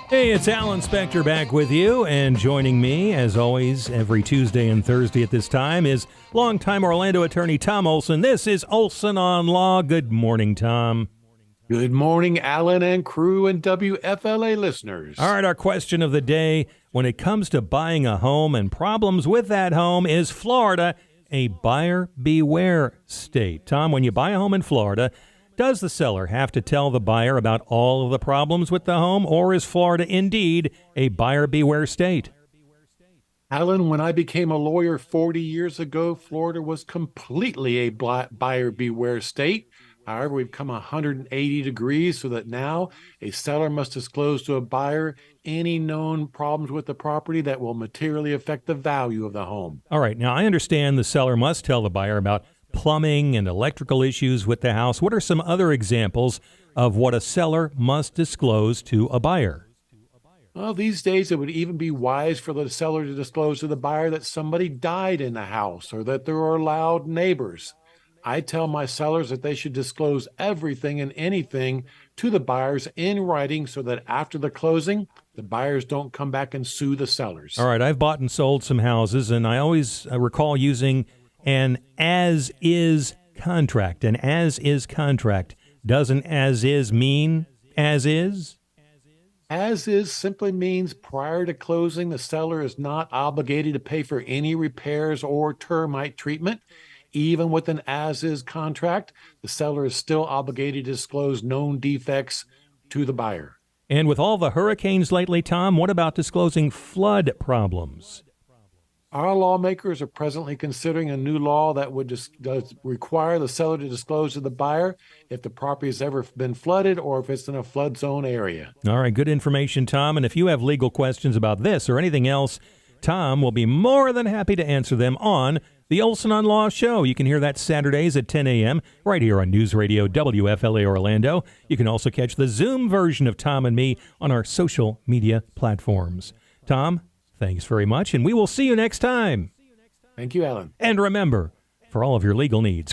Hey, it's Alan Spector back with you, and joining me, as always, every Tuesday and Thursday at this time is longtime Orlando attorney Tom Olsen. This is Olsen on Law. Good morning, Tom. Good morning, Alan and crew and WFLA listeners. All right, our question of the day, when it comes to buying a home and problems with that home, is Florida a buyer beware state? Tom, when you buy a home in Florida, does the seller have to tell the buyer about all of the problems with the home, or is Florida indeed a buyer beware state? Alan, when I became a lawyer 40 years ago, Florida was completely a buyer beware state. However, we've come 180 degrees so that now a seller must disclose to a buyer any known problems with the property that will materially affect the value of the home. All right, now I understand the seller must tell the buyer about plumbing and electrical issues with the house. What are some other examples of what a seller must disclose to a buyer? Well, these days it would even be wise for the seller to disclose to the buyer that somebody died in the house or that there are loud neighbors. I tell my sellers that they should disclose everything and anything to the buyers in writing so that after the closing, the buyers don't come back and sue the sellers. All right, I've bought and sold some houses, and I always recall using an as-is contract. An as-is contract. Doesn't as-is mean as-is? As-is simply means prior to closing, the seller is not obligated to pay for any repairs or termite treatment. Even with an as-is contract, the seller is still obligated to disclose known defects to the buyer. And with all the hurricanes lately, Tom, what about disclosing flood problems? Our lawmakers are presently considering a new law that would does require the seller to disclose to the buyer if the property has ever been flooded or if it's in a flood zone area. All right, good information, Tom. And if you have legal questions about this or anything else, Tom will be more than happy to answer them on the Olsen on Law Show. You can hear that Saturdays at 10 a.m. right here on News Radio WFLA Orlando. You can also catch the Zoom version of Tom and me on our social media platforms. Tom, thanks very much, and we will see you next time. Thank you, Alan. And remember, for all of your legal needs,